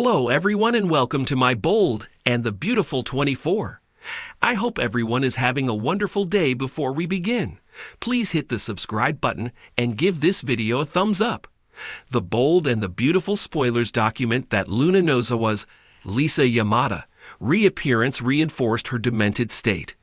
Hello everyone and welcome to my bold and the beautiful 24. I hope everyone is having a wonderful day. Before we begin, please hit the subscribe button and give this video a thumbs up. The bold and the beautiful spoilers document that Luna Nozowa's Lisa Yamada reappearance reinforced her demented state.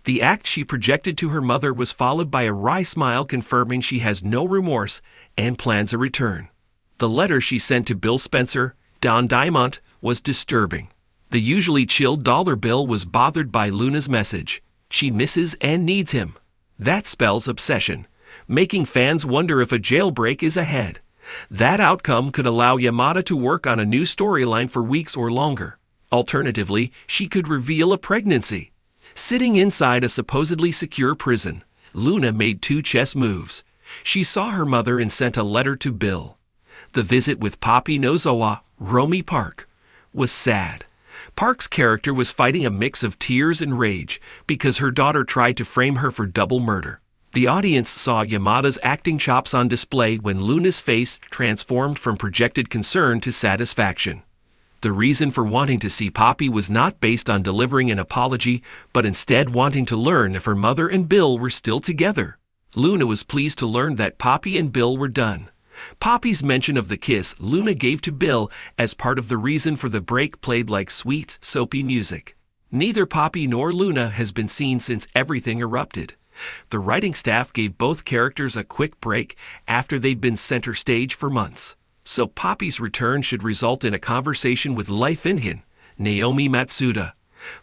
The act she projected to her mother was followed by a wry smile confirming she has no remorse and plans a return. The letter she sent to Bill Spencer, Don Diamond, was disturbing. The usually chilled dollar bill was bothered by Luna's message. She misses and needs him. That spells obsession, making fans wonder if a jailbreak is ahead. That outcome could allow Yamada to work on a new storyline for weeks or longer. Alternatively, she could reveal a pregnancy. Sitting inside a supposedly secure prison, Luna made two chess moves. She saw her mother and sent a letter to Bill. The visit with Poppy Nozowa, Romy Park, was sad. Park's character was fighting a mix of tears and rage because her daughter tried to frame her for double murder. The audience saw Yamada's acting chops on display when Luna's face transformed from projected concern to satisfaction. The reason for wanting to see Poppy was not based on delivering an apology, but instead wanting to learn if her mother and Bill were still together. Luna was pleased to learn that Poppy and Bill were done. Poppy's mention of the kiss Luna gave to Bill as part of the reason for the break played like sweet, soapy music. Neither Poppy nor Luna has been seen since everything erupted. The writing staff gave both characters a quick break after they'd been center stage for months. So Poppy's return should result in a conversation with Lei Finnegan, Naomi Matsuda.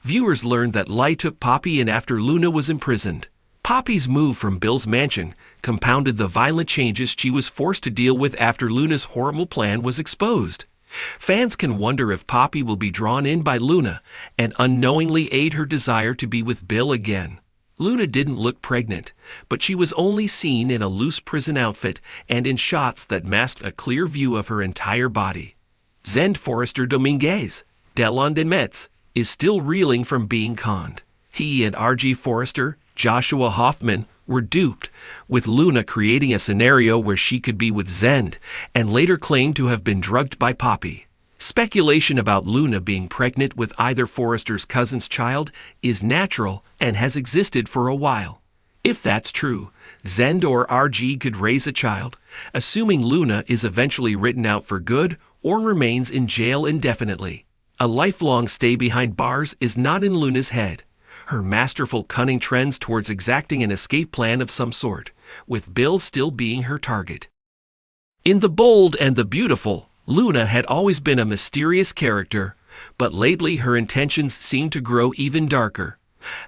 Viewers learned that Lei took Poppy in after Luna was imprisoned. Poppy's move from Bill's mansion compounded the violent changes she was forced to deal with after Luna's horrible plan was exposed. Fans can wonder if Poppy will be drawn in by Luna and unknowingly aid her desire to be with Bill again. Luna didn't look pregnant, but she was only seen in a loose prison outfit and in shots that masked a clear view of her entire body. Zend Forrester Dominguez, Delon de Metz, is still reeling from being conned. He and R.G. Forrester, Joshua Hoffman, were duped, with Luna creating a scenario where she could be with Zend and later claimed to have been drugged by Poppy. Speculation about Luna being pregnant with either Forrester's cousin's child is natural and has existed for a while. If that's true, Zend or RG could raise a child, assuming Luna is eventually written out for good or remains in jail indefinitely. A lifelong stay behind bars is not in Luna's head. Her masterful cunning trends towards exacting an escape plan of some sort, with Bill still being her target. In The Bold and the Beautiful, Luna had always been a mysterious character, but lately her intentions seemed to grow even darker.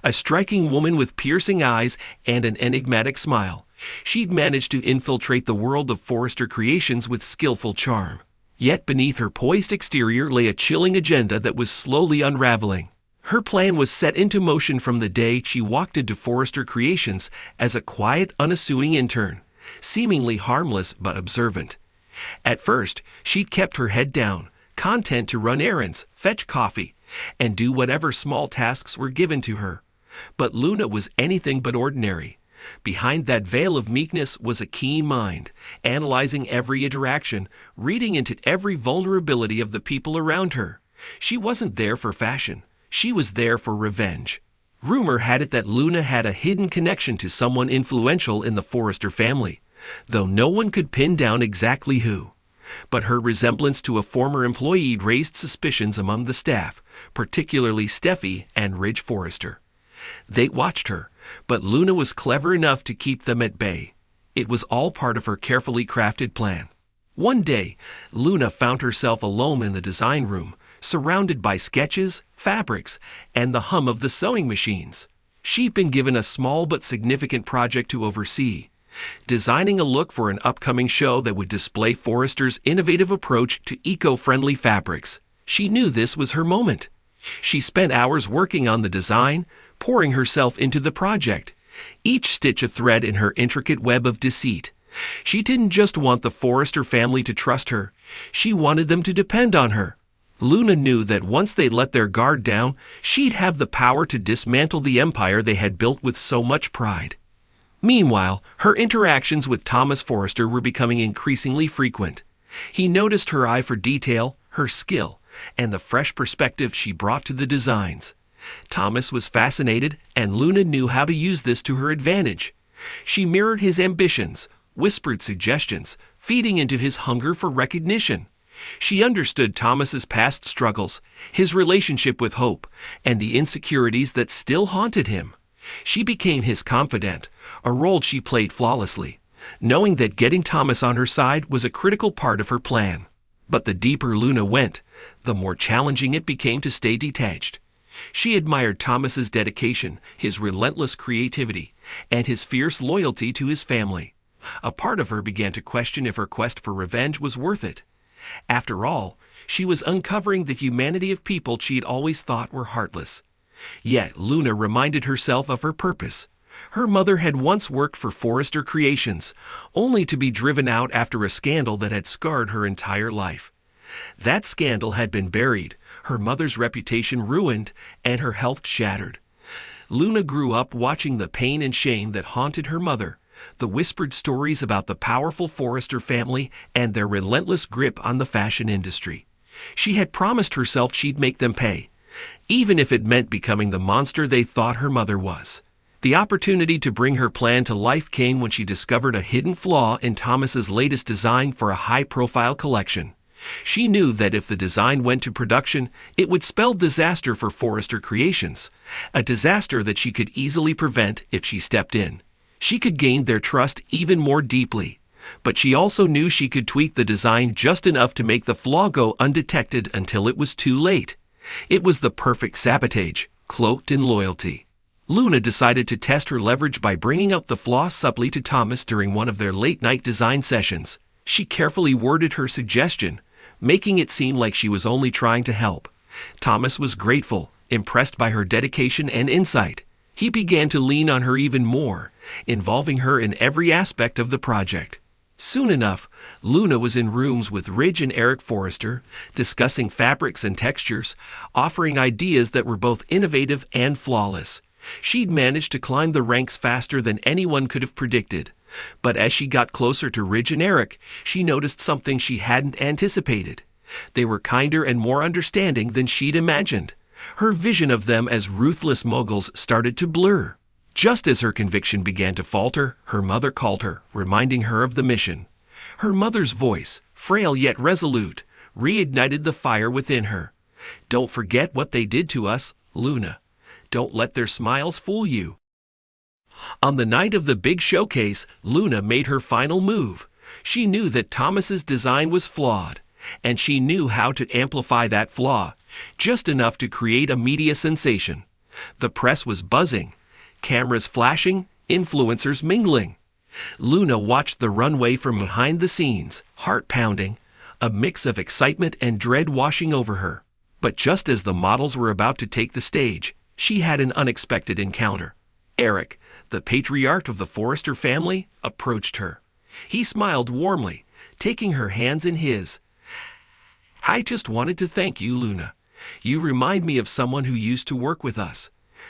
A striking woman with piercing eyes and an enigmatic smile, she'd managed to infiltrate the world of Forrester Creations with skillful charm. Yet beneath her poised exterior lay a chilling agenda that was slowly unraveling. Her plan was set into motion from the day she walked into Forrester Creations as a quiet, unassuming intern, seemingly harmless but observant. At first, she'd kept her head down, content to run errands, fetch coffee, and do whatever small tasks were given to her. But Luna was anything but ordinary. Behind that veil of meekness was a keen mind, analyzing every interaction, reading into every vulnerability of the people around her. She wasn't there for fashion. She was there for revenge. Rumor had it that Luna had a hidden connection to someone influential in the Forrester family, though no one could pin down exactly who. But her resemblance to a former employee raised suspicions among the staff, particularly Steffi and Ridge Forrester. They watched her, but Luna was clever enough to keep them at bay. It was all part of her carefully crafted plan. One day, Luna found herself alone in the design room, surrounded by sketches, fabrics, and the hum of the sewing machines. She'd been given a small but significant project to oversee, designing a look for an upcoming show that would display Forrester's innovative approach to eco-friendly fabrics. She knew this was her moment. She spent hours working on the design, pouring herself into the project, each stitch a thread in her intricate web of deceit. She didn't just want the Forrester family to trust her, she wanted them to depend on her. Luna knew that once they let their guard down, she'd have the power to dismantle the empire they had built with so much pride. Meanwhile, her interactions with Thomas Forrester were becoming increasingly frequent. He noticed her eye for detail, her skill, and the fresh perspective she brought to the designs. Thomas was fascinated, and Luna knew how to use this to her advantage. She mirrored his ambitions, whispered suggestions, feeding into his hunger for recognition. She understood Thomas's past struggles, his relationship with Hope, and the insecurities that still haunted him. She became his confidant, a role she played flawlessly, knowing that getting Thomas on her side was a critical part of her plan. But the deeper Luna went, the more challenging it became to stay detached. She admired Thomas's dedication, his relentless creativity, and his fierce loyalty to his family. A part of her began to question if her quest for revenge was worth it. After all, she was uncovering the humanity of people she'd always thought were heartless. Yet Luna reminded herself of her purpose. Her mother had once worked for Forrester Creations, only to be driven out after a scandal that had scarred her entire life. That scandal had been buried, her mother's reputation ruined, and her health shattered. Luna grew up watching the pain and shame that haunted her mother, the whispered stories about the powerful Forrester family and their relentless grip on the fashion industry. She had promised herself she'd make them pay, even if it meant becoming the monster they thought her mother was. The opportunity to bring her plan to life came when she discovered a hidden flaw in Thomas's latest design for a high-profile collection. She knew that if the design went to production, it would spell disaster for Forrester Creations, a disaster that she could easily prevent if she stepped in. She could gain their trust even more deeply, but she also knew she could tweak the design just enough to make the flaw go undetected until it was too late. It was the perfect sabotage, cloaked in loyalty. Luna decided to test her leverage by bringing up the flaw subtly to Thomas during one of their late-night design sessions. She carefully worded her suggestion, making it seem like she was only trying to help. Thomas was grateful, impressed by her dedication and insight. He began to lean on her even more, involving her in every aspect of the project. Soon enough, Luna was in rooms with Ridge and Eric Forrester, discussing fabrics and textures, offering ideas that were both innovative and flawless. She'd managed to climb the ranks faster than anyone could have predicted. But as she got closer to Ridge and Eric, she noticed something she hadn't anticipated. They were kinder and more understanding than she'd imagined. Her vision of them as ruthless moguls started to blur. Just as her conviction began to falter, her mother called her, reminding her of the mission. Her mother's voice, frail yet resolute, reignited the fire within her. "Don't forget what they did to us, Luna. Don't let their smiles fool you." On the night of the big showcase, Luna made her final move. She knew that Thomas's design was flawed, and she knew how to amplify that flaw, just enough to create a media sensation. The press was buzzing, cameras flashing, influencers mingling. Luna watched the runway from behind the scenes, heart pounding, a mix of excitement and dread washing over her. But just as the models were about to take the stage, she had an unexpected encounter. Eric, the patriarch of the Forrester family, approached her. He smiled warmly, taking her hands in his. "I just wanted to thank you, Luna. You remind me of someone who used to work with us.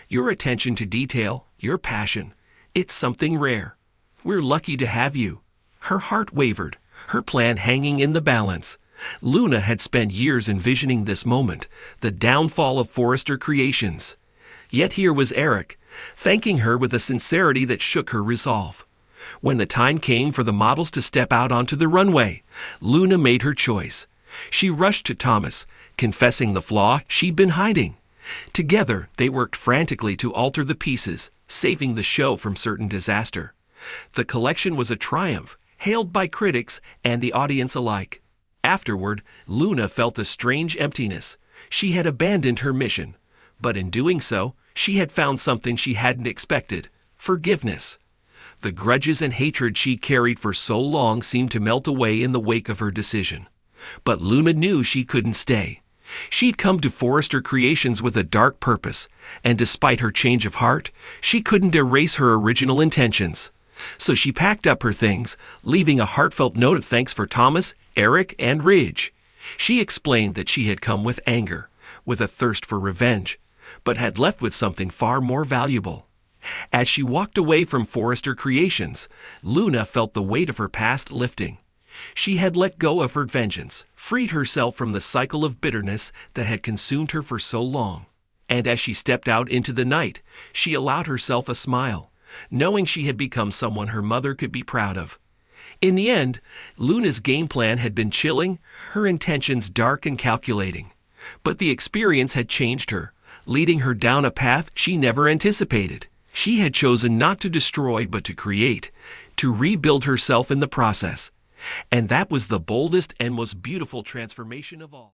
Your attention to detail, your passion, it's something rare. We're lucky to have you." Her heart wavered, her plan hanging in the balance. Luna had spent years envisioning this moment, the downfall of Forrester Creations. Yet here was Eric, thanking her with a sincerity that shook her resolve. When the time came for the models to step out onto the runway, Luna made her choice. She rushed to Thomas, confessing the flaw she'd been hiding. Together, they worked frantically to alter the pieces, saving the show from certain disaster. The collection was a triumph, hailed by critics and the audience alike. Afterward, Luna felt a strange emptiness. She had abandoned her mission, but in doing so, she had found something she hadn't expected: forgiveness. The grudges and hatred she carried for so long seemed to melt away in the wake of her decision. But Luna knew she couldn't stay. She'd come to Forrester Creations with a dark purpose, and despite her change of heart, she couldn't erase her original intentions. So she packed up her things, leaving a heartfelt note of thanks for Thomas, Eric, and Ridge. She explained that she had come with anger, with a thirst for revenge, but had left with something far more valuable. As she walked away from Forrester Creations, Luna felt the weight of her past lifting. She had let go of her vengeance, freed herself from the cycle of bitterness that had consumed her for so long. And as she stepped out into the night, she allowed herself a smile, knowing she had become someone her mother could be proud of. In the end, Luna's game plan had been chilling, her intentions dark and calculating. But the experience had changed her, leading her down a path she never anticipated. She had chosen not to destroy but to create, to rebuild herself in the process. And that was the boldest and most beautiful transformation of all.